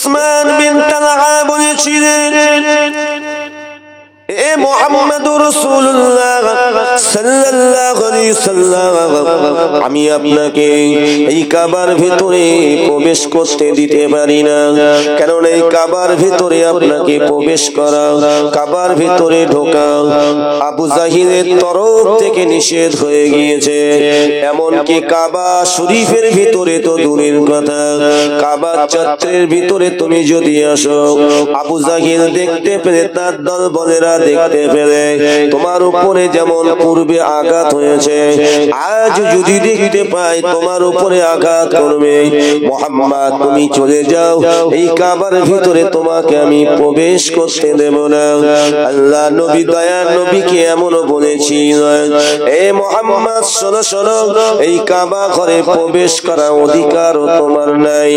উসমান বিন তালহা বলেছিলেন, এ মুহাম্মদুর রাসূলুল্লাহ সাল্লাল্লাহু আলাইহি সাল্লাম, আমি আপনাকে এই কাবার ভিতরে প্রবেশ করতে দিতে পারি না, কারণ এই কাবার ভিতরে আপনাকে প্রবেশ করা, কাবার ভিতরে ঢোকা আবু জাহিলের তরফ থেকে নিষেধ হয়ে গিয়েছে। এমনকি কাবা শরীফের ভিতরে তো দূরের কথা, কাবা চত্বরের ভিতরে তুমি যদি আসো, আবু জাহিল দেখতে পেলে, তার দলবলেরা দেখতে পেলে তোমার উপরে যেমন পূর্বে আঘাত হয়েছে, আজ যদি দেখতে পাই তোমার উপরে আঘাত করবে। মুহাম্মদ তুমি চলে যাও, এই কাবার ভিতরে তোমাকে আমি প্রবেশ করতে দেব না। আল্লাহ নবী দয়ার নবীকে এমনও বলেছিলেন, এ মুহাম্মদ শোনো শোনো, এই কাবা ঘরে প্রবেশ করার অধিকার তোমার নাই,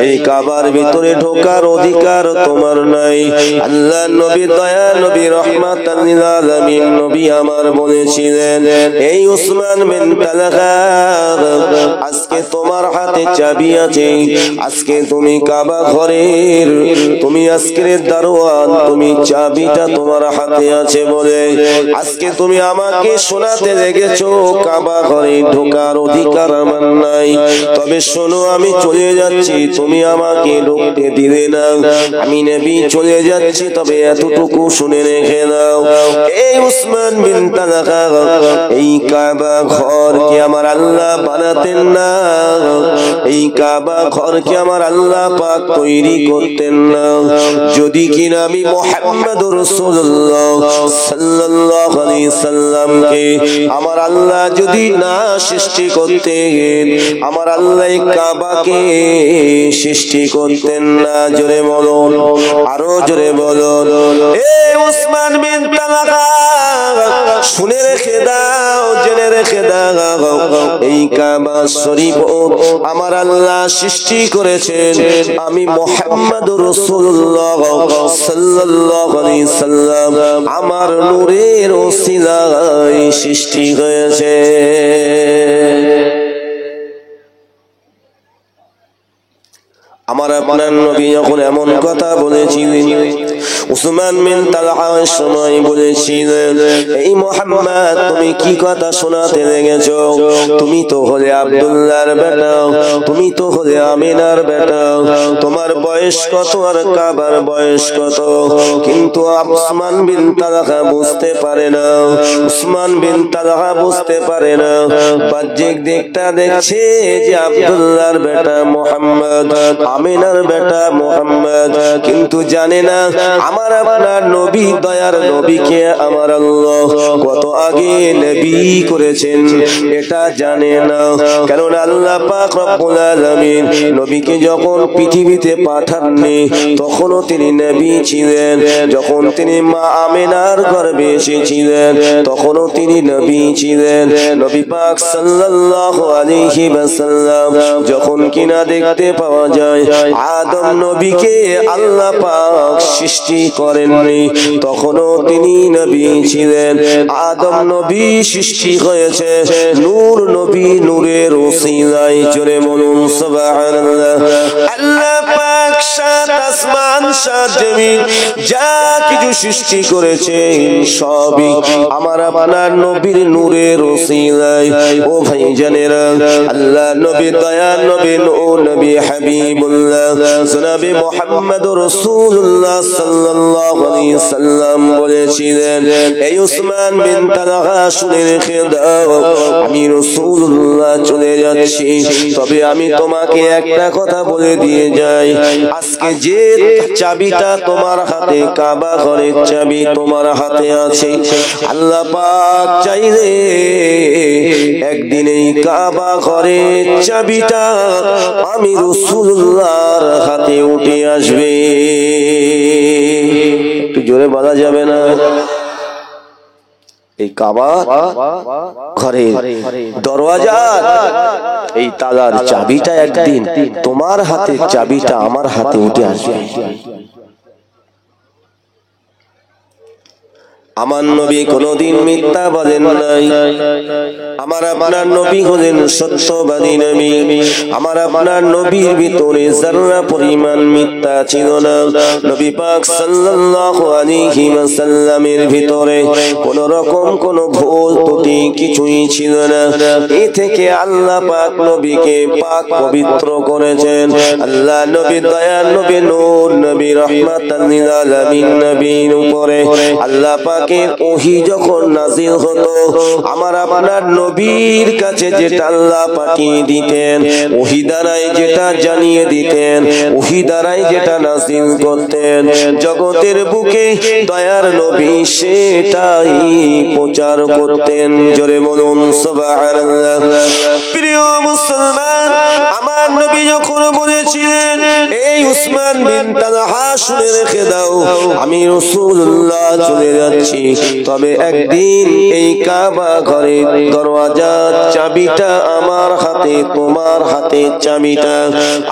এই কাবার ভিতরে ঢোকার অধিকার তোমার নাই। আল্লাহ নবী দয়ার নবী রহমাতাল লিল আলামিন নবী আমার বলেছিলেন, এই উসমান বিন তালহা, আজকে তোমার হাতে চাবি আছে, আজকে তুমি কাবা ঘরের, তুমি আজকের দারোয়ান, তুমি চাবিটা তোমার হাতে আছে বলে আজকে তুমি আমাকে শোনাতে লেগেছো কাবা ঘরে ঢোকার অধিকার আমার নাই। তবে শোনো, আমি চলে যাচ্ছি, তুমি আমাকে ঢুকতে দিলে না, আমি নবী চলে যাচ্ছি, তবে এতটুকু শুনে রেখে দাও, এই উসমান বিন তালহা, এই কাবা ঘরকে আমার আল্লাহ বানাতেন না, এই কাবা ঘরকে আমার আল্লাহ পাক তৈরি করতেন না, যদি কিনা আমি মুহাম্মদুর রাসূলুল্লাহ সাল্লাল্লাহু আলাইহি সাল্লামকে আমার আল্লাহ যদি না সৃষ্টি করতেন, আমার আল্লাহ এই কাবাকে সৃষ্টি করতেন না। জোরে বলুন, আরো জোরে বলুন, এ উসমান বিন তালহা, শুনে রেখে দাও, জেনে রেখে দাও, এই কাবা শরীফ আমার আল্লাহ সৃষ্টি করেছেন, আমি মুহাম্মদুর রাসূলুল্লাহ সাল্লাল্লাহু আলাইহি সাল্লাম আমার নূরের ওসিলায় সৃষ্টি হয়েছে। আমার আপনার নবী যখন এমন কথা বলেছিলেন, উসমান বিন তালহার সময় বলেছিলেন, এই মুহাম্মদ তুমি কি কথা শোনাতে লেগেছো, তুমি তো হলে আব্দুল্লাহর বেটা, তুমি তো হলে আমিনার বেটা, তোমার বয়স কত আর কাবার বয়স কত? কিন্তু উসমান বিন তালহা বুঝতে পারে না, উসমান বিন তালহা বুঝতে পারে না, বাহ্যিক দিকটা দেখছে যে আব্দুল্লাহর বেটা মুহাম্মদ, আমিনার বেটা মুহাম্মদ, কিন্তু জানে না আমার আপনার নবী দয়ার নবীকে আমার আল্লাহ কত আগে নবী করেছেন, এটা জানে না। কারণ আল্লাহ পাক রব্বুল আলামিন নবীকে যখন পৃথিবীতে পাঠাননি তখনও তিনি নবী ছিলেন, যখন তিনি মা আমিনার গর্ভে এসেছিলেন তখনও তিনি নবী ছিলেন। নবী পাক সাল্লাল্লাহু আলাইহি ওয়াসাল্লাম যখন কিনা দেখতে পাওয়া যায় আদম নবীকে আল্লাহ পাক সৃষ্টি করেননি তখনও তিনি নবী ছিলেন, আদম নবী সৃষ্টি হয়েছে নূর নবী নূরের ওসিলায়। জোরে বলুন সুবহানাল্লাহ। আল্লাহ পাক সাত আসমান সাত জমিন যা কিছু সৃষ্টি করেছে সবই আমার আপনার নবীর নূরের ওসিলায়। ও ভাইজানেরা, আল্লাহ নবী দয়ার নবী নূর নবী হাবিবুল্লাহ জনাবে মুহাম্মদুর রাসূলুল্লাহ সাল্লাল্লাহু আলাইহি সাল্লাম বলেছিলেন, এই উসমান বিন তালহা শুনে রেখে দাও, আমি রাসূলুল্লাহ চলে যাচ্ছি, তবে আমি তোমাকে একটা কথা বলে দিয়ে যাই, আজকে যে চাবিটা তোমার হাতে, কাবা ঘরের চাবি তোমার হাতে আছে, আল্লাহ পাক চাইলে একদিন এই কাবা ঘরের চাবিটা আমি রাসূলুল্লাহর হাতে উঠে আসবে। একটু জোরে বলা যাবে না? এই কাবা ঘরে দরওয়াজা এই তালার চাবিটা একদিন তোমার হাতে, চাবিটা আমার হাতে উঠে আসবে। আমার নবী কোনদিন মিথ্যা বলেন নাই। আমার আপনার নবী হলেন সত্যবাদী নবী। আমার আপনার নবীর ভিতরে যারা পরিমাণ মিথ্যা ছিল না। নবী পাক সাল্লাল্লাহু আলাইহি ওয়াসাল্লামের ভিতরে কোন রকম কোন ভুল ত্রুটি কিছুই ছিল না। এই থেকে আল্লাহ পাক নবীকে পাক পবিত্র করেছেন। আল্লাহ নবী দয়ার নবী নূর নবী রহমাতাল লিল আলামিন নবীর উপরে আল্লাহ পাকের ওহী যখন নাযিল হতো, আমার আপনার নবীর কাছে যেটা আল্লাহ পাঠিয়ে দিতেন, ওহী দ্বারাই যেটা জানিয়ে দিতেন, ওহী দ্বারাই যেটা নাযিল করতেন, জগতের বুকে দয়ার নবী সেটাই প্রচার করতেন। জোরে বলুন সুবহানাল্লাহ। প্রিয় মুসলমান, আমার নবী যখন বলেছিলেন, এই উসমান বিন তালহা শুনে রেখে দাও, আমি রাসূলুল্লাহ চলে যাচ্ছি, তবে একদিন এই কাবা ঘরের দরওয়াজার চাবিটা আমার হাতে, তোমার হাতে চাবিটা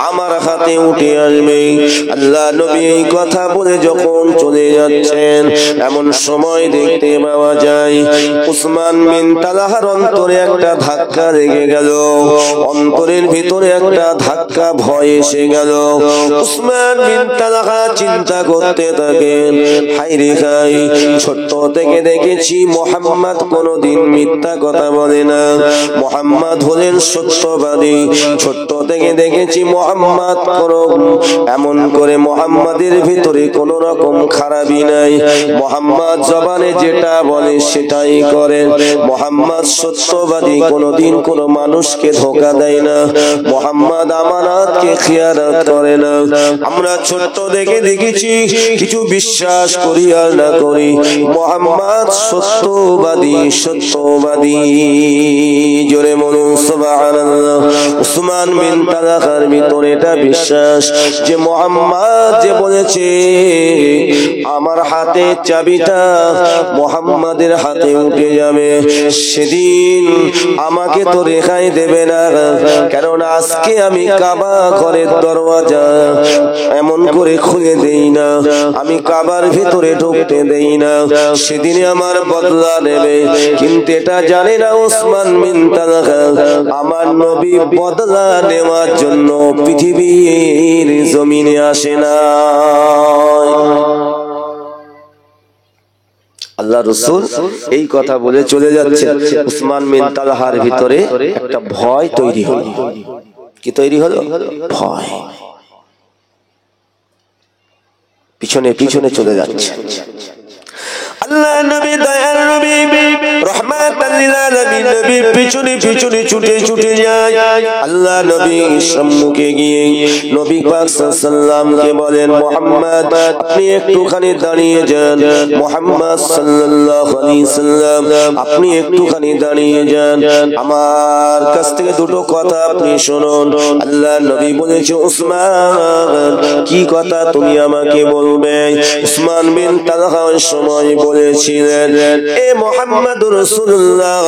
আমার হাতে উঠে আসবে। আল্লাহ নবী এই কথা বলে যখন চলে যাচ্ছেন, এমন সময় দেখতে পাওয়া যায় উসমান বিন তালহার অন্তরে একটা ধাক্কা লেগে গেল, অন্তরের ভিতরে একটা ধাক্কা ভয় এসে গেল। উসমান বিন তালহা চিন্তা করতে থাকেন, হায় রে হায়, ছোট্ট থেকে দেখেছি মুহাম্মদ কোনদিন মিথ্যা কথা বলে না, মুহাম্মদ হলেন সত্যবাদী। ছোট্ট থেকে দেখেছি মুহাম্মদ এমন করে মুহাম্মাদের ভিতরে কোন রকম খারাপই নাই। মুহাম্মদ জবানে যেটা বলে সেটাই করেন। মুহাম্মদ সত্যবাদী, কোনদিন কোন মানুষকে ধোঁকা দেয় না। মুহাম্মদ আমানতকে খিয়ানত করে না। আমরা ছোট্ট থেকে দেখেছি, কিছু বিশ্বাস করি আর না করি, মুহাম্মদ সত্যবাদী, সত্যবাদী। জোরে বলুন সুবহানাল্লাহ। উসমান বিন তালহার ভিতরে এটা বিশ্বাস যে মুহাম্মদ যে বলেছে আমার হাতে চাবিটা মুহাম্মাদের হাতে উঠে যাবে, সেদিন আমাকে তো রেহাই দেবে না, কারণ আজকে আমি কাবা ঘরের দরওয়াজা এমন করে খুলে দেই না, আমি কাবার ভিতরে ঢুকতে দেই না, সেদিনে আমার বদলা নেবে। কিন্তু এটা জানে না উসমান বিন তালহা, আমার নবী বদলা নেওয়ার জন্য পৃথিবীর জমিনে আসে না। আল্লাহ রাসূল এই কথা বলে চলে যাচ্ছে, উসমান বিন তালহার ভিতরে একটা ভয় তৈরি হলো। কি তৈরি হলো? ভয়। পিছনে পিছনে চলে যাচ্ছে। আল্লাহ নবী দয়ার নবী রহমাতাল লিল আলামিন নবী পিছনে পিছনে ছুটে ছুটে যায়। আল্লাহ নবী সম্মুখে গিয়ে নবী পাক সাল্লাল্লাহু আলাইহি ওয়াসাল্লামকে বলেন, মুহাম্মদ আপনি একটুখানি দাঁড়িয়ে যান। মুহাম্মদ সাল্লাল্লাহু আলাইহি ওয়াসাল্লাম আপনি একটুখানি দাঁড়িয়ে যান, আমার কাছ থেকে দুটো কথা আপনি শুনুন। আল্লাহ নবী বলেছে, উসমান কি কথা তুমি আমাকে বলবে? উসমান বিন তালহা ওই সময় বলেছিলেন, এ মুহাম্মদুর রাসূলুল্লাহ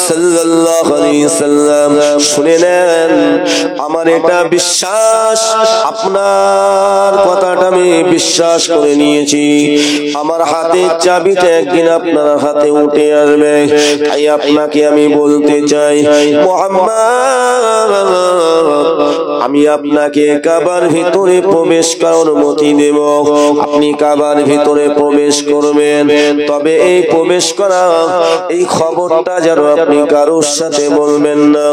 সাল্লাল্লাহু আলাইহি ওয়াসাল্লাম শুনে নেন, আমার এটা বিশ্বাস, আপনার কথাটা আমি বিশ্বাস করে নিয়েছি, আমার হাতে চাবিটা একদিন আপনার হাতে উঠে আসবে। তাই আপনাকে আমি বলতে চাই, মুহাম্মদ আমি আপনাকে কাবার ভিতরে প্রবেশ করার অনুমতি দেব, আপনি কাবার ভিতরে প্রবেশ করবেন, তবে এই প্রবেশ করা এই খবরটা যেন আপনি কারোর সাথে বলবেন না।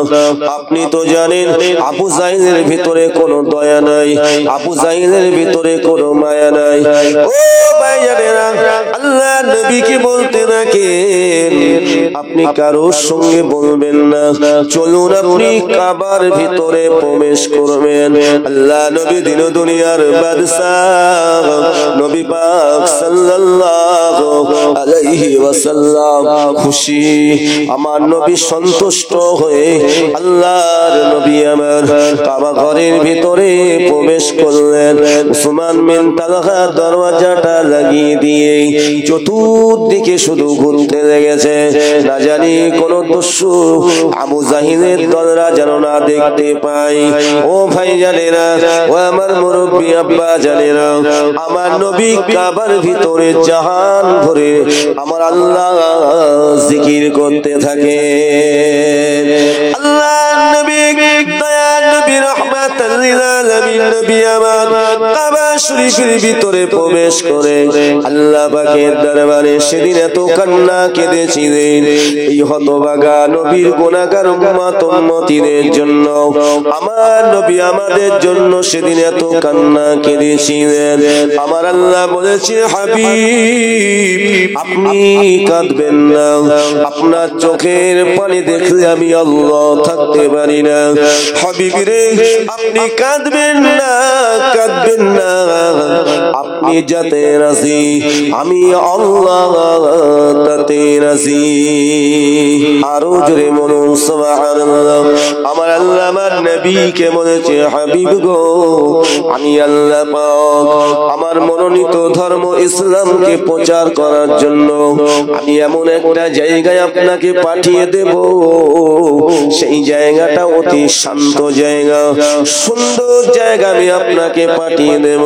আপনি তো জানেন আবু জাহিলের ভিতরে কোনো দয়া নাই, আবু জাহিলের ভিতরে কোনো মায়া নাই। ও ভাইজানেরা, আল্লাহ নবীকে বলতে রাখেন আপনি কারোর সঙ্গে বলবেন না, চলুন আপনি কাবার ভিতরে প্রবেশ করবেন। আল্লাহ নবী দিন দুনিয়ার বাদশাহ নবী পাক সাল্লাল্লাহু আলাইহি ওয়াসাল্লাম খুশি, আমার নবী সন্তুষ্ট হয়ে আল্লাহর নবী আমার কাবা ঘরের ভিতরে প্রবেশ করলেন। উসমান বিন তালহা দরওয়াজাটা লাগিয়ে দিয়ে চতুর্দিকে শুধু ঘুরতে লেগেছে। না জানি কোন দস্যু আবু জাহিলের দলরা যেন না দেখতে পায়। ও ভাই জানেরা, ও আমার মুরব্বী আব্বা জানেরা, আমার নবী কাবার ভিতরে জাহান ভরে আমার আল্লাহ জিকির করতে থাকে। আল্লাহ নবী দয়ার নবী রাহমাতাল লিল আলামিন নবী আমার কাবা শরীফের ভিতরে প্রবেশ করে আল্লাহ পাকের দরবারে সেদিন এত কান্না কেঁদেছিলেন। এই হতভাগা নবীর গুনাহগার উম্মত উম্মতিদের জন্য, আমার নবী আমাদের জন্য সেদিন এত কান্না কেঁদেছিলেন। আমার আল্লাহ বলেছে, হাবিব আপনি কাঁদবেন না, আপনার চোখের পানি দেখলে আমি আল্লাহ থাকতে পারি না। হাবিব রে আপনি কাঁদবেন না, কাঁদবেন না, আপনি যাতে রাজি আমি আল্লাহ তাতে রাজি। আরো জোরে বলুন সুবহানাল্লাহ। আমার আল্লাহ আমার নবীকে বলেছে, হাবিব গো আমি আল্লাহ পাক আমার মনোনীত ধর্ম ইসলামকে প্রচার করার জন্য আমি এমন একটা জায়গায় আপনাকে পাঠিয়ে দেব, সেই জায়গাটা অতি শান্ত জায়গা, সুন্দর জায়গা আমি আপনাকে পাঠিয়ে দেব।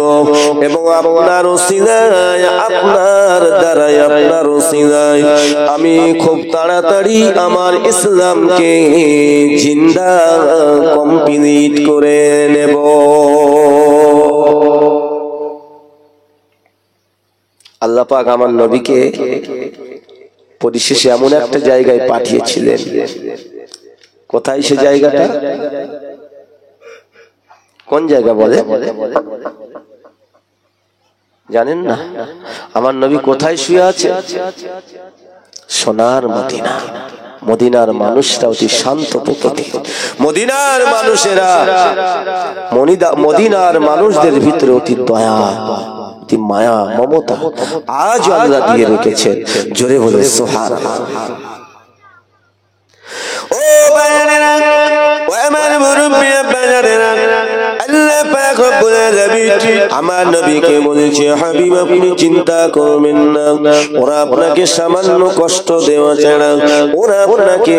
এবং আপনার ওসিলায়, আপনার দ্বারাই, আপনার ওসিলায় আমি খুব তাড়াতাড়ি আমার ইসলামকে জিন্দা কমপ্লিট করে নেব। আল্লাহ পাক আমার নবীকে পরিশেষে এমন একটা জায়গায় পাঠিয়েছিলেন। কোথায় সে জায়গাটা? কোন জায়গা বলে জানেন না? আমার নবী কোথায় শুয়ে আছে? সোনার মদিনা। মদিনার মানুষরা অতি শান্ত প্রকৃতি। মদিনার মানুষেরা, মদিনার মানুষদের ভিতরে অতি দয়া, অতি মায়া, মমতা আজ আল্লাহ দিয়ে রেখেছেন। জোরে বলে সুবহানাল্লাহ। ও ভাইয়েরা, ও আমার মুরব্বি ভাইয়েরা, আল্লাহ পাক রব্বুল আলামিন আমার নবীকে বলেছে, হাবিব আপনি চিন্তা করবেন না, ওরা আপনাকে সামান্য কষ্ট দেওয়া ছাড়া ওরা আপনাকে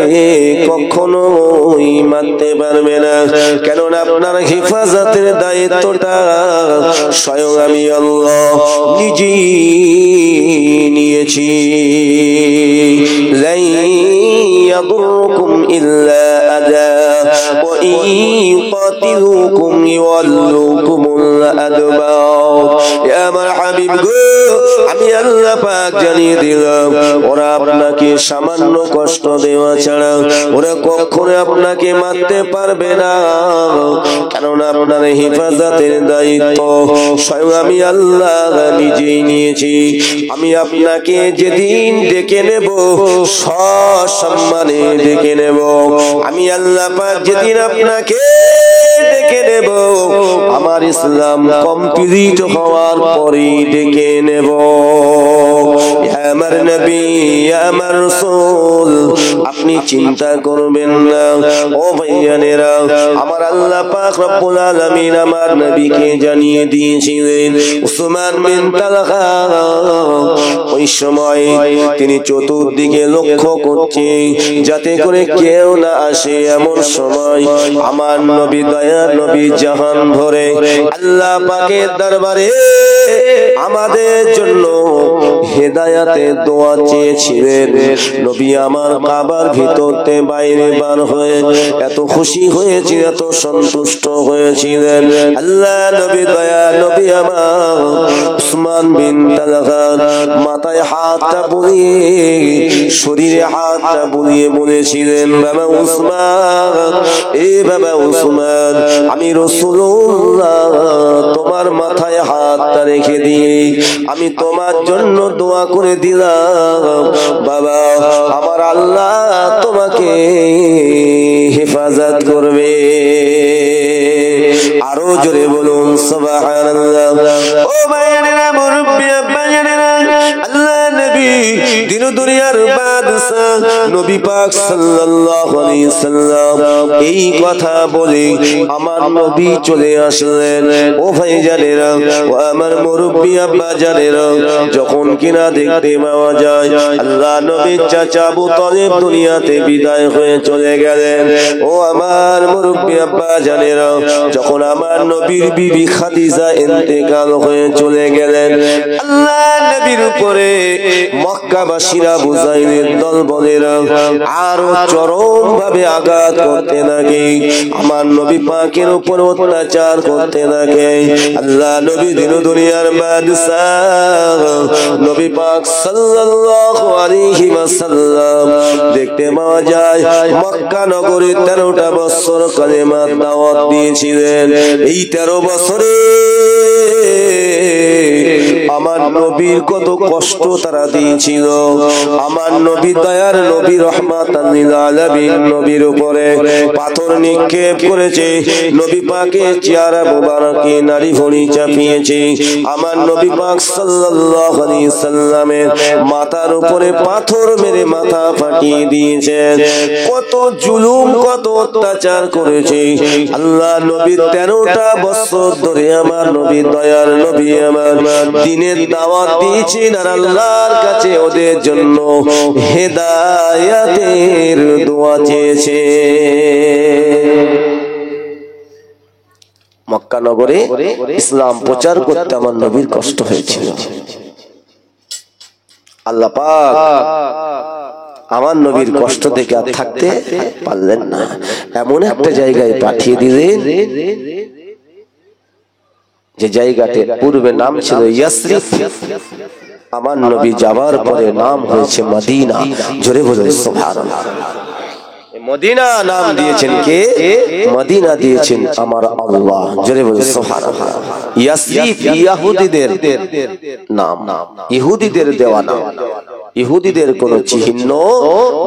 কখনোই মারতে পারবে না। কেননা আপনার হেফাজতের দায়িত্বটা স্বয়ং আমি আল্লাহ নিজেই নিয়েছি। লাই ইয়াদুরকুম ইল্লা আযা ওয়া ইন কাতিলুকুম ইওয়াল্লুকুমুল আদবার। ইয়া আমার হাবিব গো, আমি আল্লাহ পাক জানিয়ে দিলাম, ওরা আপনাকে সামান্য কষ্ট দেওয়া ছাড়া ওরা কখনো আপনাকে মারতে পারবে না। কেননা আপনার হেফাজতের দায়িত্ব স্বয়ং আমি আল্লাহ নিজেই নিয়েছি। আমি আপনাকে যেদিন ডেকে নেব, সসম্মানে ডেকে নেব। আমি আল্লাহ পাক যেদিন আপনাকে ডেকে নেব, আমার ইসলাম কমপ্লিট হওয়ার পরেই ডেকে নেব। আমার নবী, আমার রাসূল আপনি চিন্তা করবেন না। ও ভাইয়ানেরা, আমার আল্লাহ পাক রব্বুল আলামিন আমার নবীকে জানিয়ে দিয়েছিলেন, উসমান বিন তালহা ওই সময় তিনি চতুর্দিকে লক্ষ্য করছে যাতে করে কেউ না আসে। এমন সময় আমার নবী, দয়ার নবী জাহান ভরে আল্লাহ পাকের দরবারে আমাদের জন্য হেদায়াতে দোয়া চেয়েছিলেন। নবী আমার কাবার ভিতরতে বাইরে বার হয়ে এত খুশি হয়েছিল, এত সন্তুষ্ট হয়েছিলেন। আল্লাহ নবী, দয়া নবী আমার উসমান বিন তালহা মাথায় হাতটা বুলিয়ে, শরীরে হাতটা বুলিয়ে বলেছিলেন, বাবা উসমান, এ বাবা উসমান, আমি রাসূলুল্লাহ তোমার মাথায় হাতটা রেখে দিয়ে আমি তোমার জন্য দোয়া করে দিলাম। বাবা আমার আল্লাহ তোমাকে হেফাজত করবে। আরো জোরে বলুন সুবহানাল্লাহ। ও ভাইয়েরা, মুরব্বি ভাইয়েরা, আল্লাহ নবী দিন দুনিয়ার বাদশাহ নবী পাক সাল্লাল্লাহু আলাইহি সাল্লাম এই কথা বলে আমার নবী চলে আসলেন। ও ভাইজানেরা, ও আমার মুরব্বি আব্বা জানেরা, যখন কিনা দেখতে পাওয়া যায় আল্লাহ নবীর চাচা আবু তালিব দুনিয়াতে বিদায় হয়ে চলে গেলেন। ও আমার মুরব্বি আব্বা জানেরা, যখন আমার নবীর বিবি খাদিজা ইন্তেকাল হয়ে চলে গেলেন, আল্লাহ নবীর উপরে মক্কাবাসীরা বুজাইলের দল বলেরা আরো চরম ভাবে আঘাত করতে লাগে, আমার নবী পাকের উপর অত্যাচার করতে লাগে। আল্লাহ নবী দিন দুনিয়ার বাদশাহ নবী পাক সাল্লাল্লাহু আলাইহি ওয়াসাল্লাম দেখতে পাওয়া যায় মক্কা নগরে 13টা বছর কালেমার দাওয়াত দিয়েছিলেন। এই 13 বছরে আমার নবীর কত কষ্ট তারা দিয়েছিল। আমার নবী দয়ার নবী রহমাতাল লিল আলামিন নবীর উপরে পাথর নিক্ষেপ করেছে, নবী পাকের চেহারা মোবারকে নারী ভুঁড়ি চাপিয়েছে, আমার নবী পাক সাল্লাল্লাহু আলাইহি সাল্লামের মাথার উপরে পাথর মেরে মাথা ফাটিয়ে দিয়েছেন। কত জুলুম কত অত্যাচার করেছে আল্লাহ নবী। 13টা বছর ধরে আমার নবী দয়ার নবী আমার দ্বীনের দাওয়াত দিয়েছেন আর আল্লাহর কাছে ওদের জন্য হেদায়েতের দোয়া চেয়েছে। মক্কা নগরে ইসলাম প্রচার করতে আমার নবীর কষ্ট হয়েছিল। আল্লাহ পাক আমার নবীর কষ্ট দেখে আর থাকতে পারলেন না, এমন একটা জায়গায় পাঠিয়ে দিলেন যে জায়গাটির পূর্বে নাম ছিল ইয়াসরিফ, আমার নবী যাবার পরে নাম হয়েছে মদিনা। জোরে বলুন সুবহানাল্লাহ। মদিনা নাম দিয়েছেন কে? মদিনা দিয়েছেন আমার আল্লাহ। জোরে বলুন সুবহানাল্লাহ। ইয়াসরিফ ইহুদিদের নাম, ইহুদিদের দেওয়া নাম। ইহুদিদের কোন চিহ্ন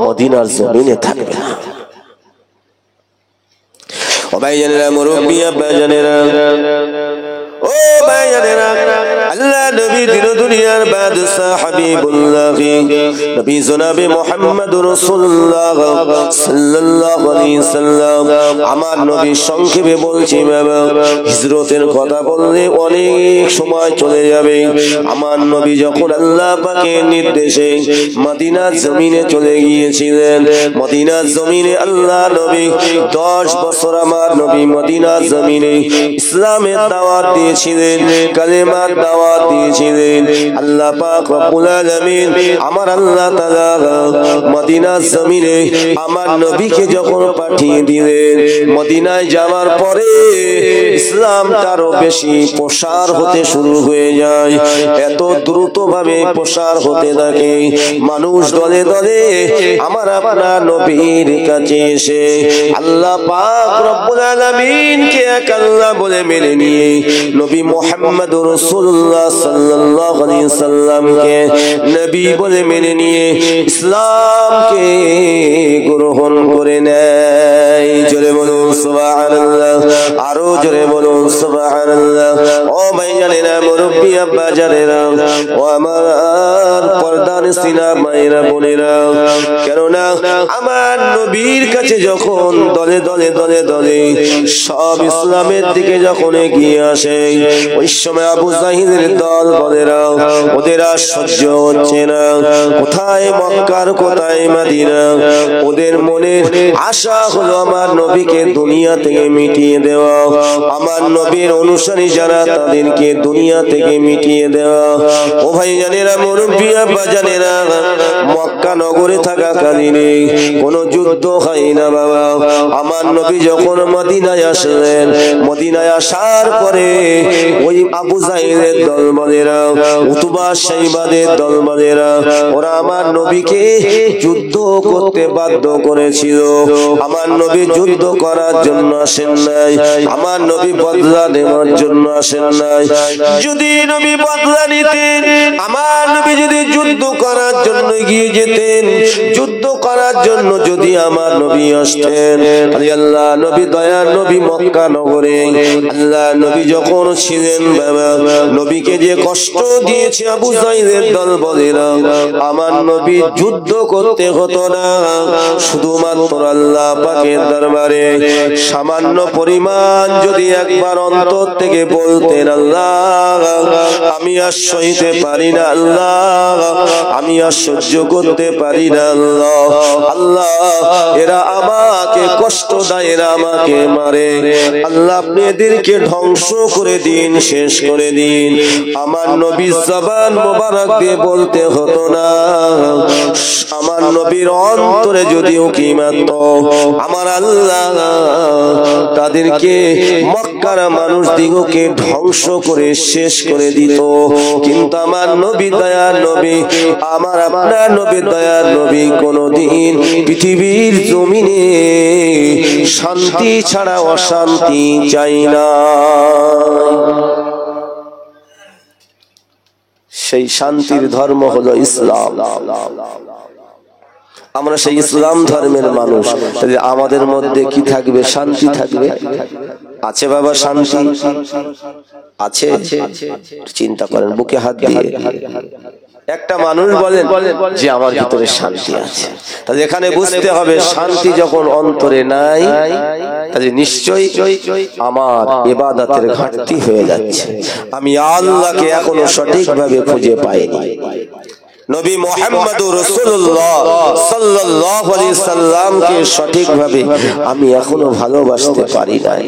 মদিনার জমিনে থাকবে না। ও ভাইজানেরা, মুরব্বি আব্বা জানেরা, ও ভাইজানেরা, আল্লাহ নবী দিন দুনিয়ার বাদশাহ হাবিবুল্লাহ নবী জনাবে মুহাম্মদুর রাসূলুল্লাহ সাল্লাল্লাহু আলাইহি সাল্লাম আমার নবী সংক্ষেপে বলছি বাবা, হিজরতের কথা বললে অনেক সময় চলে যাবে। আমার নবী যখন আল্লাহ পাকের নির্দেশে মদিনার জমিনে চলে গিয়েছিলেন, মদিনার জমিনে আল্লাহ নবী 10 বছর আমার নবী মদিনার জমিনে ইসলামের দাওয়াত দিয়েছিলেন, কালেমার দাওয়াত দিয়েছিলেন। আল্লাহ পাক রব্বুল আলামিন আমার আল্লাহ তাআলা মদিনার জমিনে আমার নবীকে যখন পাঠিয়ে দিলেন, মদিনায় যাওয়ার পরে ইসলাম আরো বেশি প্রসার হতে শুরু হয়ে যায়। এত দ্রুত ভাবে প্রসার হতে থাকে, মানুষ দলে দলে আমার আপনার নবীর কাছে এসে আল্লাহ পাক রব্বুল আলামিনকে এক আল্লাহ বলে মেনে নিয়ে নবী মুহাম্মদুর রাসূলুল্লাহ সাল্লাল্লাহু আলাইহি সাল্লামকে নবী বলে মেনে নিয়ে ইসলামকে গ্রহণ করে নেয়। জোরে বলুন সুবহানাল্লাহ, আরো জোরে বলুন সুবহানাল্লাহ। ও ভাইজানেরা, মুরব্বি আব্বা জানেরা, ও আমার পর্দার সিনা মায়েরা বোনেরা, কেননা আমার নবীর কাছে যখন দলে দলে দলে দলে সব ইসলামের দিকে যখন এগিয়ে আসে, ওই সময় আবু জাহিলের দল বলেরা ওদের আর সহ্য হচ্ছে না। কোথায় মক্কার কোথায় মদিনা, ওদের মনের আশা হলো আমার নবীকে দুনিয়া থেকে মিটিয়ে দেওয়া, আমার নবীর অনুসারী যারা তাদেরকে দুনিয়া থেকে মিটিয়ে দেওয়া। ও ভাইজানেরা, মুরব্বি আব্বা জানেরা, মক্কা নগরে থাকাকালীনে কোনো যুদ্ধ হয় না বাবা। আমার নবী যখন মদিনায় আসলেন, মদিনায় আসার পরে ওই আবু জাহিলের দলবলেরা, উতবা শাইবাদের দলবলেরা, ওরা আমার নবীকে যুদ্ধ করতে বাধ্য করেছিল। আমার নবী যুদ্ধ করার জন্য আসেন নাই, আমার নবী বদলা নেওয়ার জন্য আসেন নাই। যদি নবী বদলা নিতেন, আমার নবী যদি যুদ্ধ করার জন্য গিয়ে যেতেন, যুদ্ধ করার জন্য যদি আমার নবী আসতেন, আল্লাহ নবী দয়ার নবী মক্কা নগরে আল্লাহ নবী যখন ছিলেন বাবা, নবী নবীকে যে কষ্ট দিয়েছে আবু জাহিলের দল বলেরা, আমার নবী যুদ্ধ করতে হতো না, শুধুমাত্র আল্লাহ পাকের দরবারে সামান্য পরিমাণ যদি একবার অন্তর থেকে বলতেন, আল্লাহ আমি আর সইতে পারি না, আল্লাহ আমি আর সহ্য করতে পারি না, আল্লাহ আল্লাহ এরা আমাকে কষ্ট দেয়, এরা আমাকে মারে, আল্লাহ আপনি এদেরকে ধ্বংস করে দিন, শেষ করে দিন। আমার নবী জবান মোবারক দিয়ে বলতে হতো না, আমার নবীর অন্তরে যদিও কি মাত্র আমার আল্লাহ তাদেরকে মক্কার মানুষ দিগকে ধ্বংস করে শেষ করে দিত, কিন্তু আমার নবী দয়ার নবী, আমার আপনার নবী দয়ার নবী কোনদিন পৃথিবীর জমিনে শান্তি ছাড়া অশান্তি চাই না। সেই শান্তির ধর্ম হলো ইসলাম। আমরা সেই ইসলাম ধর্মের মানুষ, তাহলে আমাদের মধ্যে কি থাকবে? শান্তি থাকবে। আছে বাবা শান্তি? আছে? চিন্তা করেন, বুকে হাত দিয়ে একটা মানুষ বলেন যে আমার ভিতরে শান্তি আছে, তাহলে এখানে বুঝতে হবে শান্তি যখন অন্তরে নাই, তাহলে নিশ্চয়ই আমার ইবাদতের ঘাটতি হয়ে যাচ্ছে, আমি আল্লাহকে এখনো সঠিকভাবে খুঁজে পাইনি। নবী মুহাম্মদুর রাসূলুল্লাহ সাল্লাল্লাহু আলাইহি সাল্লামকে সঠিকভাবে আমি এখনো ভালোবাসতে পারি নাই।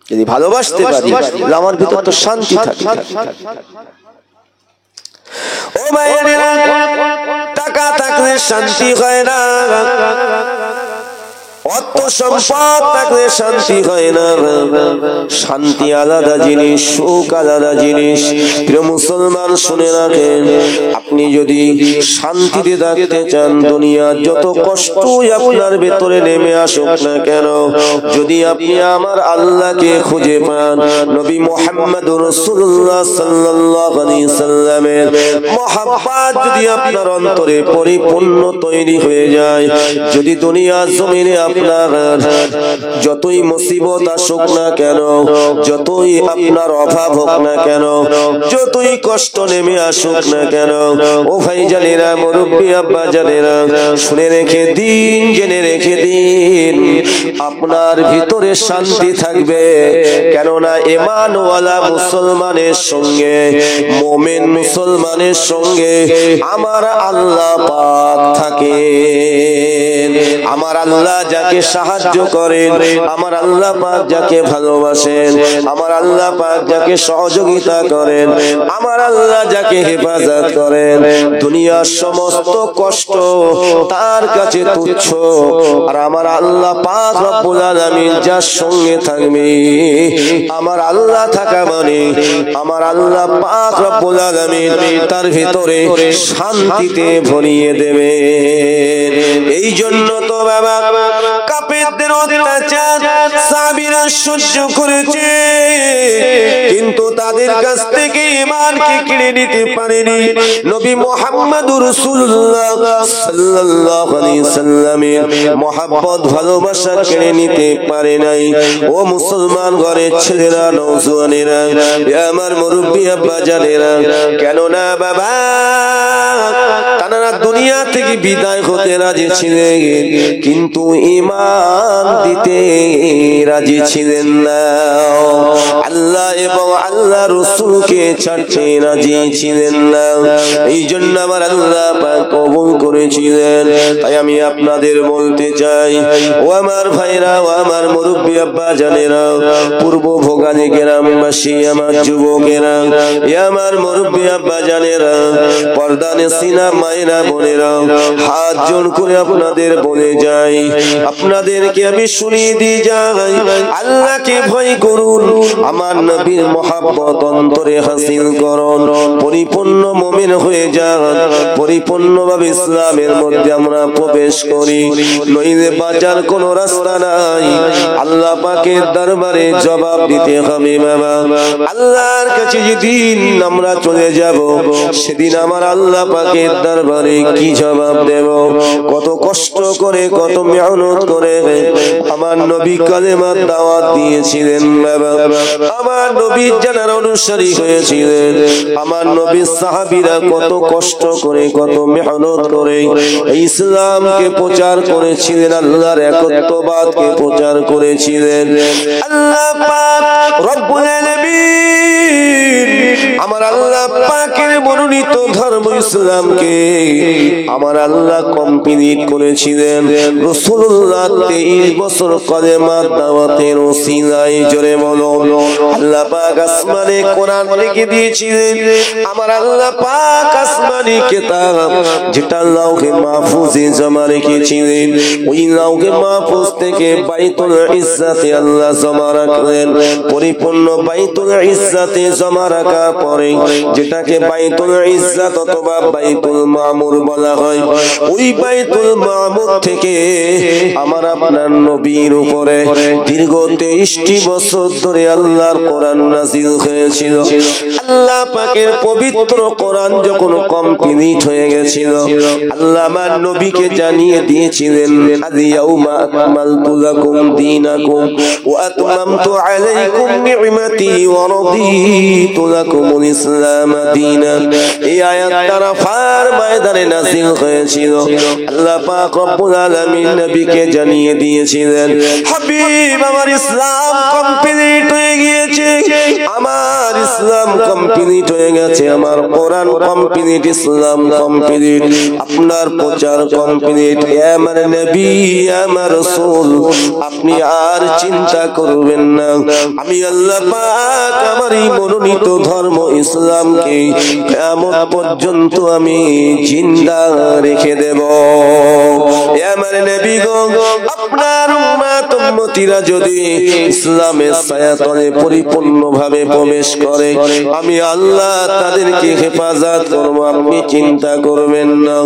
যদি ভালোবাসতে পারি তাহলে আমার ভিতর তো শান্তি থাকবে। ও ভাইয়েরা, টাকা থাকলে শান্তি হয় না, অর্থ সম্পদ থাকলে শান্তি হয় না। শান্তি আলাদা জিনিস, সুখ আলাদা জিনিস। প্রিয় মুসলমান শুনে রাখেন, আপনি যদি শান্তিতে থাকতে চান, দুনিয়ার যত কষ্টই আপনার ভেতরে নেমে আসুক না কেন, যদি আপনি আমার আল্লাহকে খুঁজে পান, নবী মুহাম্মদুর রাসূলুল্লাহ সাল্লাল্লাহু আলাইহি সাল্লামের মহব্বত যদি আপনার অন্তরে পরিপূর্ণ তৈরি হয়ে যায়, যদি দুনিয়ার জমিনে আপনার যতই মুসিবত আসুক না কেন, যতই আপনার অভাব হোক না কেন, যতই কষ্ট নেমে আসুক না কেন, ও ভাই জানেরা, মুরব্বী আব্বা জানেরা, শুনে রেখে দিন, জেনে রেখে দিন, আপনার ভিতরে শান্তি থাকবে। কেননা ঈমানওয়ালা মুসলমানের সঙ্গে, মুমিন মুসলমানের সঙ্গে আমার আল্লাহ পাক থাকেন। আমার আল্লাহ যাকে সাহায্য করেন, আমার আল্লাহ পাক যাকে ভালোবাসেন, আমার আল্লাহ পাক যাকে সহযোগিতা করেন, আমার আল্লাহ যাকে হেফাজত করেন, দুনিয়ার সমস্ত কষ্ট তার কাছে তুচ্ছ। আর আমার আল্লাহ পাক রব্বুল আলামিন যার সঙ্গে থাকবে, আমার আল্লাহ থাকা মানে আমার আল্লাহ পাক রব্বুল আলামিন তার ভিতরে শান্তিতে ভরিয়ে দেবে। এই জন্য তো বাবা কাফেরদের অত্যাচার সাহাবীরা সহ্য করেছে, কিন্তু তাদের কাছ থেকে ঈমানকে কেড়ে নিতে পারেনি। নবী মুহাম্মদুর রাসূলুল্লাহ সাল্লাল্লাহু আলাইহি সাল্লামের মহব্বত ভালোবাসা কেড়ে নিতে পারে নাই। ও মুসলমান ঘরের ছেলেরা, নওজওয়ানেরা, আমার মুরব্বী আব্বা জানেরা, কেন না বাবা তারা দুনিয়া থেকে বিদায় হতে রাজি ছিলেন, কিন্তু ঈমান দিতে রাজি ছিলেন না। আল্লাহ এবং আল্লাহ রাসূলকে ছাড়তে রাজি ছিলেন না। এই জন্য আমার আল্লাহ পাক কবুল করেছিলেন। তাই আমি আপনাদের বলতে চাই, ও আমার ভাইরা, ও আমার মুরব্বী আব্বা জানেরা, পূর্ব ভোগালী গ্রামবাসী, আমার যুবকেরা, আমার মুরব্বী আব্বা জানেরা, পর্দানে সিনা মায়েরা, বোনেরা, হাত জোড় করে আপনাদের বলে যাই, আপনাদেরকে আমি শুনিয়ে দিয়ে যাই, আল্লাহকে ভয় করুন, আমার নবীর মহব্বত অন্তরে হাসিল করুন, পরিপূর্ণ মুমিন হয়ে যান, পরিপূর্ণভাবে ইসলামের মধ্যে আমরা প্রবেশ করি, নইলে বাঁচার কোনো রাস্তা নাই। আল্লাহ পাকের দরবারে জবাব দিতে হবে বাবা। আল্লাহর কাছে যেদিন আমরা চলে যাব, সেদিন আমার আল্লাহ পাকের দরবারে কি জবাব দেব? কত কষ্ট করে, কত মেহনত করে আমার নবী কালেমার দাওয়াত দিয়েছিলেন বাবা। আমার নবীর জানার অনুসারী হয়েছিলেন। আমার নবীর সাহাবীরা কত কষ্ট করে, কত মেহনত করে ইসলামকে প্রচার করেছিলেন, আল্লাহর একত্ববাদকে প্রচার করেছিলেন। আল্লাহ পাক রব্বুল আলামিন আমার আল্লাহ পাকের মনোনীত ধর্ম ইসলামকে আমার আল্লাহ কমপ্লিট করেছিলেন রাসূলুল্লাহ 23 বছর কলেমার দাওয়াতের ওসিলায়। জোরে বলো আল্লাহ পাক আসমানে কোরআন লিখে দিয়েছিলেন। আমার আল্লাহ পাক আসমানি কিতাব যেটা লাউহে মাহফুজে জমা রেখেছিলেন, ওই লাউহে মাহফুজ থেকে বাইতুল ইজ্জাতে আল্লাহ জমা রাখলেন। পরিপূর্ণ বাইতুল ইজ্জাতে জমা রাখার পরে যেটাকে বাইতুল ইজ্জাত অথবা বাইতুল মামুর বলা হয়, ওই বাইতুল মামুর থেকে আমার আপনার নবীর উপরে দীর্ঘ 23টি বছর ধরে আল্লাহর কোরআন নাযিল হয়েছিল। আল্লাহ পাকের পবিত্র কোরআন যখন কমপ্লিট হয়ে গেছিল, আল্লাহ আমার নবীকে জানিয়ে দিয়েছিলেন আল-ইয়াউমা আকমালতু লাকুম দীনাকুম ওয়া আতমামতু আলাইকুম নি'মাতি ওয়া রাদিতু লাকুমুল ইসলাম দীনান। এই আয়াত আরাফার ময়দানে নাযিল হয়েছিল। আল্লাহ পাক রব্বুল আলামিন নবীকে জানিয়ে দিয়েছিলেন, হাবিব আমার ইসলাম কমপ্লিট হয়ে গিয়েছে, আমার ইসলাম কমপ্লিট হয়ে গেছে, আমার কোরআন কমপ্লিট, ইসলাম কমপ্লিট, আপনার প্রচার কমপ্লিট। আমার নবী, আমার রাসূল, আপনি আর চিন্তা করবেন না, আমি আল্লাহ পাক আমার এই মনোনীত ধর্ম ইসলামকে কিয়ামত পর্যন্ত আমি জিন্দা রেখে দেব। আমার নবী গো, আপনার উম্মত উম্মতিরা যদি ইসলামের ছায়াতলে পরিপূর্ণভাবে প্রবেশ করে, আমি আল্লাহ তাদেরকে হেফাজত করব, আপনি চিন্তা করবেন না।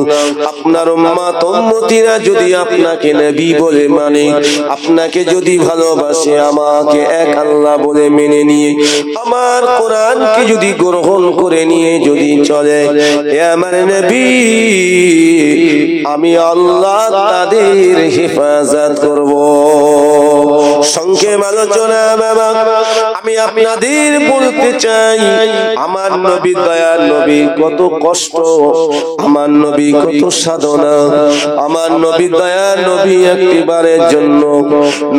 আপনার উম্মত উম্মতিরা যদি আপনাকে নবী বলে মানে, আপনাকে যদি ভালোবাসে, আমাকে এক আল্লাহ বলে মেনে নিয়ে আমার কোরআনকে যদি গ্রহণ করে নিয়ে যদি চলে, আমার নবী আমি আল্লাহ তাদের হেফাজত করব। সংক্ষেপ আলোচনা বাবা, আমি আপনাদের বলতে চাই আমার নবী, দয়ার নবী কত কষ্ট, আমার নবী কত সাধনা, আমার নবী দয়ার নবী একটিবারের জন্য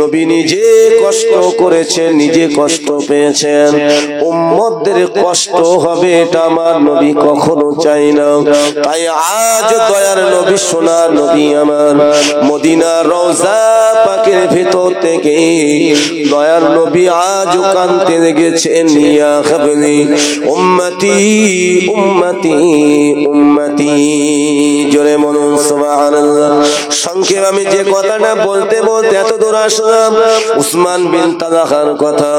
নবী নিজে কষ্ট করেছেন, নিজে কষ্ট পেয়েছেন, উম্মতদের কষ্ট হবে এটা আমার নবী কখনো চাই না। তাই আজ দয়ার নবী, সোনার নবী আমার মদিনার রওজা পাকের ভেতর থেকে দয়ার নবী আজ কাঁদতে লেগেছেন, ইয়া হাবলি উম্মতি উম্মতি উম্মতি। জোরে বলুন সুবহানাল্লাহ। সংক্ষেপ আমি যে কথাটা বলতে বলতে এত দূর আসলাম, উসমান বিন তালহার কথা,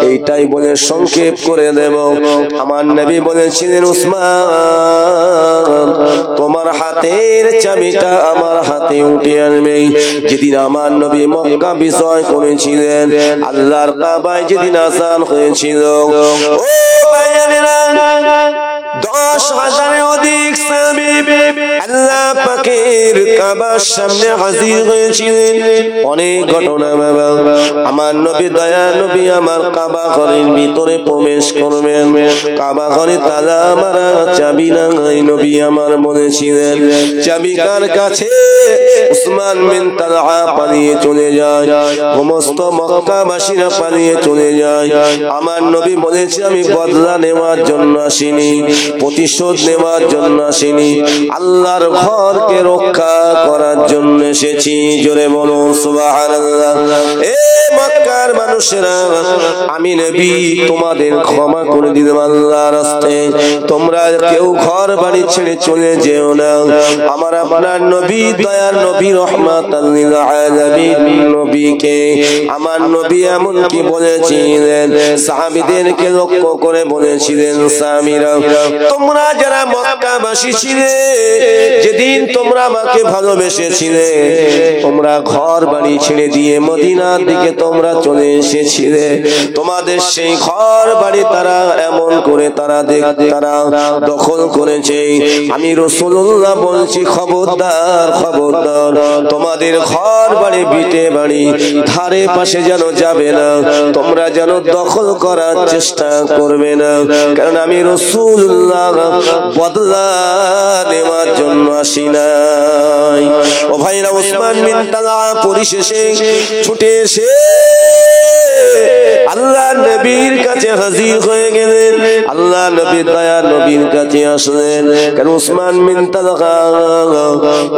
এইটাই বলে সংক্ষেপ করে দেব। আমার নবী বলেছিলেন, উসমান তোমার হাতের চাবিটা আমার হাতে উঠে আনবে। যেদিন আমার নবী মক্কা বিজয় করেছিলেন, আল্লাহর কাবায় যেদিন আযান হয়েছিল, ও ভাইয়েরা, 10,000 অধিক সাহাবী আল্লাহ পাকের কাবার সামনে হাজির হয়েছিলেন। অনেক ঘটনা বাবা। আমার নবী, দয়া নবী আমার কাবা ঘরের ভিতরে প্রবেশ করবেন, কাবা ঘরে তালা মারা, চাবি নাই। নবী আমার বলেছিলেন, চাবি কার কাছে? উসমান বিন তালহা পালিয়ে চলে যায়, সমস্ত মক্কাবাসীরা পালিয়ে চলে যায়। আমার নবী বলেছে, আমি বদলা নেওয়ার জন্য আসিনি, প্রতিশোধ নেওয়ার জন্য আসিনি, আল্লাহর ঘরকে রক্ষা করার জন্য এসেছি। জোরে বলুন সুবহানাল্লাহ। এ মক্কার মানুষেরা, আমি নবী তোমাদের ক্ষমা করে দিলাম আল্লাহর রাস্তায়, তোমরা কেউ ঘর বাড়ি ছেড়ে চলে যেও না। আমার আপনার নবী, দয়ার নবী, রহমাতাল লিল আলামিন নবীকে আমার নবী এমন কি বলেছিলেন, সাহাবীদেরকে লক্ষ্য করে বলেছিলেন, সাহাবীরা তোমরা যারা মক্কাবাসী ভালোবেসেছিলে, যেদিন তোমরা আমাকে ভালোবেসেছিলে, তোমরা ঘর বাড়ি ছেড়ে দিয়ে মদিনার দিকে তোমরা চলে এসেছিলে। তোমাদের সেই ঘর বাড়ি তারা এমন করে তারা দখল করেছে। আমি রাসূলুল্লাহ বলছি, খবরদার খবরদার, তোমাদের ঘর বাড়ি ভিটে বাড়ি ধারে পাশে যেন যাবে না, তোমরা যেন দখল করার চেষ্টা করবে না, কারণ আমি রাসূলুল্লাহ বদলা নেওয়ার জন্য আসি নাই। ও ভাইরা, উসমান বিন তালহা পরিশেষে ছুটে এসে আল্লাহ নবীর কাছে হাজির হয়ে গেলেন। আল্লাহ নবী দয়া নবীর কাছে আসলেন, কারণ উসমান বিন তালহা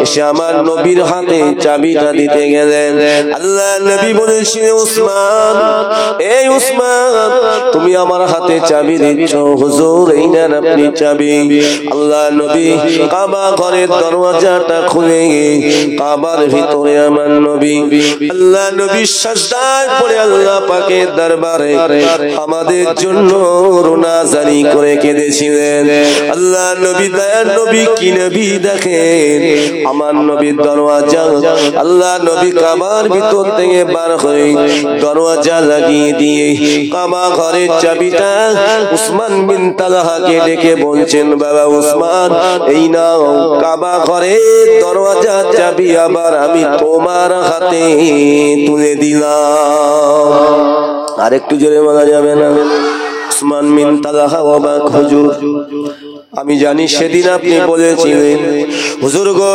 এসে আমার নবীর হাতে চাবিটা দিতে গেলেন। আল্লাহ নবী বলেছিলেন, উসমান, এই উসমান, তুমি আমার হাতে চাবি দিচ্ছ। হুজুর, এই নেন আপনি চাবি। আল্লাহ নবী কাবা ঘরের দরওয়াজাটা খুলে কাবার ভিতরে আমার নবী, আল্লাহ নবী সাজদায় পড়ে আল্লাহ পাকের দরবারে আমাদের জন্য রোনাজারি করে কেঁদেছিলেন। আল্লাহ নবী দয়ার নবী, কি নবী দেখেন, আমার নবীর দরওয়াজা, আল্লাহ নবী কাবার ভিতর থেকে বার হয়ে দরওয়াজা লাগিয়ে দিয়ে কাবা ঘরের চাবিটা উসমান বিন তালহাকে ডেকে বলছেন, বাবা উসমান, এই নাও কাবা ঘরের দরওয়াজা চাবি, আবার আমি তোমার হাতে তুলে দিলাম। আর একটু জোরে বলা যাবে না? উসমান বিন তালহা অবাক, হুজুর, আমি জানি সেদিন আপনি বলেছিলেন, হুজুর গো,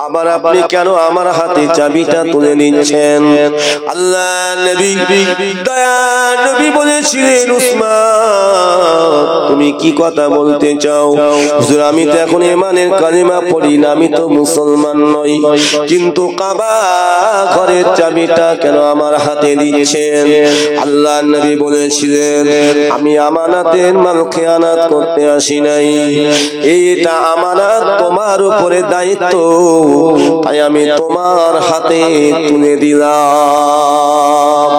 আবার আপনি কেন আমার হাতে চাবিটা তুলে নিচ্ছেন? আল্লাহ নবী দয়া নবী বলেছিলেন, উসমান, তুমি কি কথা বলতে চাও? হুজুর, আমি তো এখন ঈমানের কালিমা পড়ি না, আমি তো মুসলমান নই, কিন্তু কাবা ঘরের চাবিটা কেন আমার হাতে দিচ্ছেন? আল্লাহ নবী বলেছিলেন, আমি আমানাতের মাল খেয়ানত করতে আসি নাই, এইটা আমানত তোমার উপরে দায়িত্ব, তাই আমি তোমার হাতে তুলে দিলাম।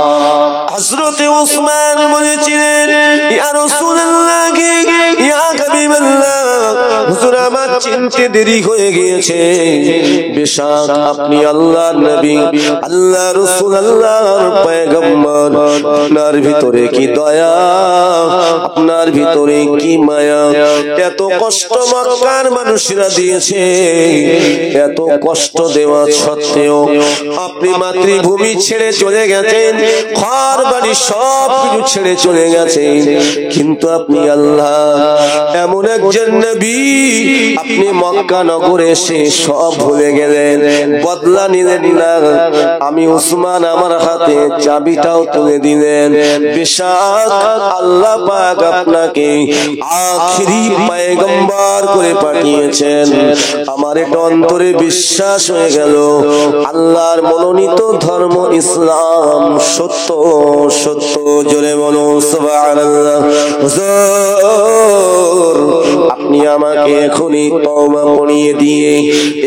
হযরতে উসমান বলেছিলেন, ইয়া রাসূলুল্লাহ, ইয়া হাবিবাল্লাহ, হুজুর, আমার চিনতে দেরি হয়ে গিয়েছে, বেশক আপনি আল্লাহর নবী, আল্লাহ রাসূল, আল্লাহর পয়গম্বর, আপনার ভিতরে কি দয়া, আপনার ভিতরে কি মায়া, এত কষ্ট মক্কার মানুষরা দিয়েছে, এত কষ্ট দেওয়া সত্ত্বেও আপনি মাতৃভূমি ছেড়ে চলে গেছেন, ঘর বাড়ি সব কিছু ছেড়ে চলে গেছেন, কিন্তু আপনি আল্লাহ এমন একজন নবী, আপনি মক্কা নগরে এসে সব ভুলে গেলেন, বদলা নিলেন না। আমি উসমান আমার হাতে চাবিটাও তুলে দিলেন, বেশক আল্লাহ পাক আপনাকে আখিরি পয়গম্বর করে পাঠিয়েছেন। আমার এটা অন্তরে বিশ্বাস হয়ে গেল, আল্লাহর মনোনীত ধর্ম ইসলাম সত্য সত্য। জোরে বলো সুবহানাল্লাহ। হুজুর, আপনি আমাকে এখনই তওবা পড়িয়ে দিয়ে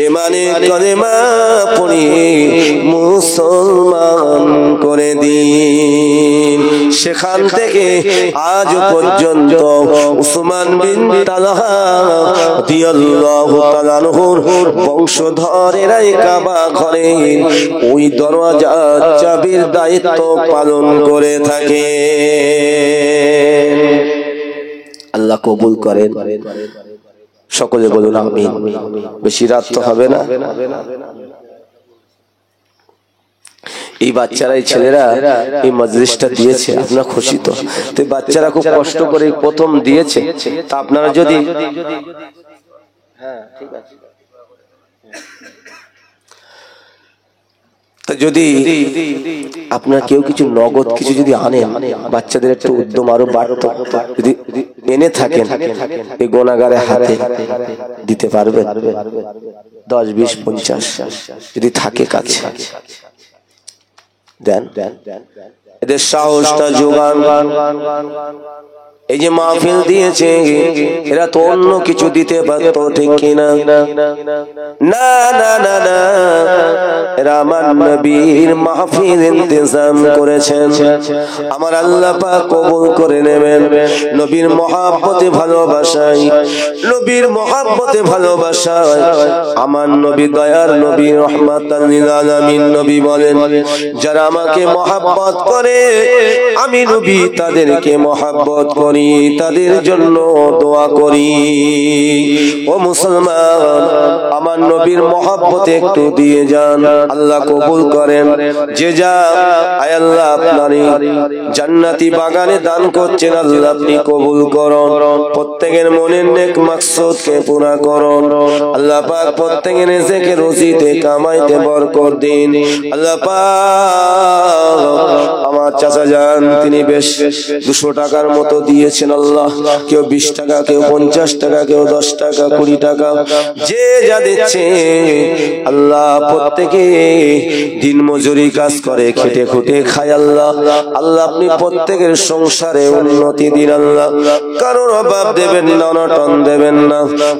ঈমানের কালেমা পড়িয়ে মুসলমান করে দিন। সেখান থেকে আজ পর্যন্ত উসমান বিন তালহা রাদিয়াল্লাহু তাআলা আনহুর বংশধরেরাই কাবা ঘরে ওই দরওয়াজা চাবির দায়িত্ব পালন করে থাকে। আল্লাহ কবুল করেন, সকলে বলুন আমিন। বেশি রাত তো হবে না। এই বাচ্চারা, এই ছেলেরা এই মজলিসটা দিয়েছে, আপনারা খুশি তো? তো বাচ্চারা খুব কষ্ট করে প্রথম দিয়েছে, তা আপনারা যদি, হ্যাঁ ঠিক আছে, তা যদি আপনার কেউ কিছু নগদ কিছু যদি আনেন, বাচ্চাদের একটু উদ্যম আরো বাড়ত, যদি এনে থাকেন এই গোনাগারের হাতে দিতে পারবেন, 10, 20, 50 যদি থাকে কাছে দেন, এদের সাহসটা যোগান। এই যে মাহফিল দিয়েছে এরা তো অন্য কিছু দিতে পারতো, ঠিক কিনা? না না না না, এরা আমার নবীর মাহফিল ইন্তজাম করেছেন। আমার আল্লাহ পাক কবুল করে নেবেন। নবীর মহব্বতে ভালোবাসায়, নবীর মহব্বতে ভালোবাসায় আমার নবী দয়ার নবী রহমাতাল লিল আলামিন নবী বলেন, যারা আমাকে মহব্বত করে আমি নবী তাদেরকে মহব্বত করি, তাদের জন্য দোয়া করি। ও মুসলমান, আমার নবীর মহব্বতে একটু দিয়ে যান, আল্লাহ কবুল করেন। যে যা আয় আল্লাহ আপনার জান্নাতি বাগানে দান করছেন, আল্লাহ আপনি কবুল করুন। প্রত্যেকের মনের নেক মাকসুদকে পুরা করুন। আল্লাহ পাক প্রত্যেকের রিজিকে রুজিতে কামাইতে বরকত দিন। আল্লাহ পাক আমার চাচা যান, তিনি বেশ 200 টাকার মতো দিয়েছেন আল্লাহ। কেউ 20 টাকা, কেউ 50 টাকা, কেউ 10 টাকা, 20 টাকা, যে যা দিচ্ছে আল্লাহ প্রত্যেকে দিন মজুরি কাজ করে খেটে খুটে খায় আল্লাহ। আল্লাহ আপনি প্রত্যেকের সংসারে উন্নতি দিন আল্লাহ, কারোর অভাব দেবেন না, অনটন দেবেন না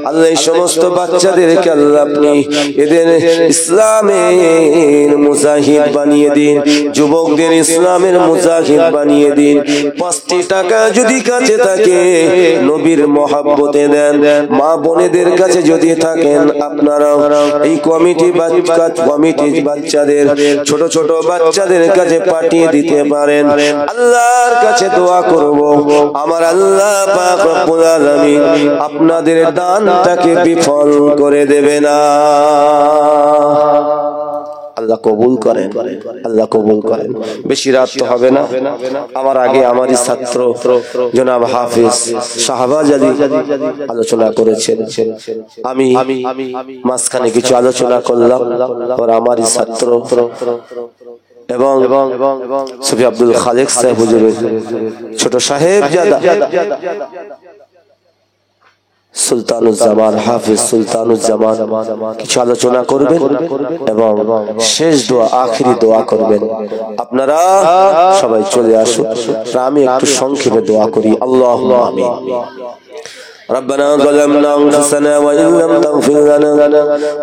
আল্লাহ। এই সমস্ত বাচ্চাদেরকে আল্লাহ আপনি এদের ইসলামের মুজাহিদ বানিয়ে দিন, যুবকদের ইসলামের মুজাহিদ বানিয়ে দিন। 5টি টাকা যদি কাছে থাকে নবীর মহব্বতে দেন। মা বোনেদের কাছে যদি থাকেন আপনারা এই কমিটি বাচ্চাদের, ছোট ছোট বাচ্চাদের কাছে পাঠিয়ে দিতে পারেন। আল্লাহর কাছে দোয়া করব, আমার আল্লাহ পাক রব্বুল আলামিন আপনাদের দানটাকে বিফল করে দেবে না। আল্লাহ কবুল করেন, আল্লাহ কবুল করেন। বেশি রাত তো হবে না। আমার আগে আমারই ছাত্র জনাব হাফেজ শাহবাজ আলী আলোচনা করেছেন, আমি মাঝখানে কিছু আলোচনা করলাম। আর আমারই ছাত্র এবং সুফি আব্দুল খালেক সাহেব হুজুরের ছোট সাহেব জাদা সুলতানুজ্জামান, হাফিজ সুলতানুজ্জামান কিছু আলোচনা করবেন এবং শেষ দোয়া, আখিরি দোয়া করবেন। আপনারা সবাই চলে আসুন, আমি একটু সংক্ষেপে দোয়া করি। আল্লাহুম্মা আমিন। ربنا ظلمنا أنفسنا وإن لم تغفر لنا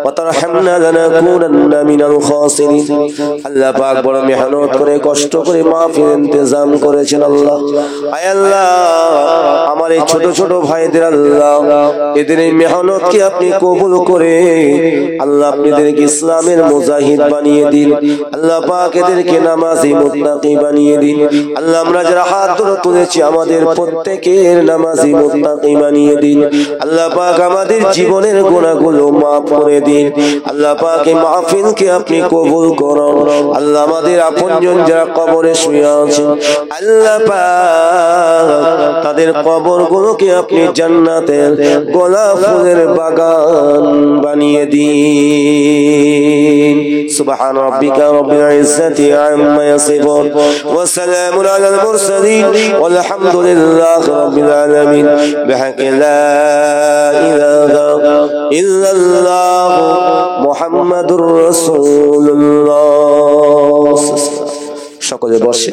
وترحمنا لنكونن من الخاسرين। আল্লাহ পাক বড় মেহনত করে কষ্ট করে মাহফিল ইন্তজাম করেছেন আল্লাহ। আয় আল্লাহ আমার এই ছোট ছোট ভাইদের আল্লাহ এদের এই মেহনতকে আপনি কবুল করে আল্লাহ আপনাদেরকে ইসলামের মুজাহিদ বানিয়ে দিন। আল্লাহ পাক এদেরকে নামাজি মুত্তাকি বানিয়ে দিন। আল্লাহ আমরা যারা হাত ধরে তুলেছি আমাদের প্রত্যেকের নামাজি মুত্তাকি বানিয়ে দিন। আল্লাহ পাক আমাদের জীবনের গুনাহগুলো মাফ করে দিন। আল্লাহ পাক এই মাহফিলকে আপনি কবুল করুন। আল্লাহ আমাদের আপনজন যারা কবরে শুয়ে আছেন আল্লাহ পাক তাদের কবরগুলোকে আপনি জান্নাতের গোলাপ ফুলের বাগান বানিয়ে দিন। সুবহান রাব্বিকা রাব্বিল ইজ্জাতি আম্মা ইয়াসিফুন ওয়া সালামুন আলাল মুরসালিন ওয়াল হামদুলিল্লাহি রাব্বিল আলামিন। বিহাqqi লা ইলাহা ইল্লাল্লাহ মুহাম্মাদুর রাসূলুল্লাহ। সকলে বসে।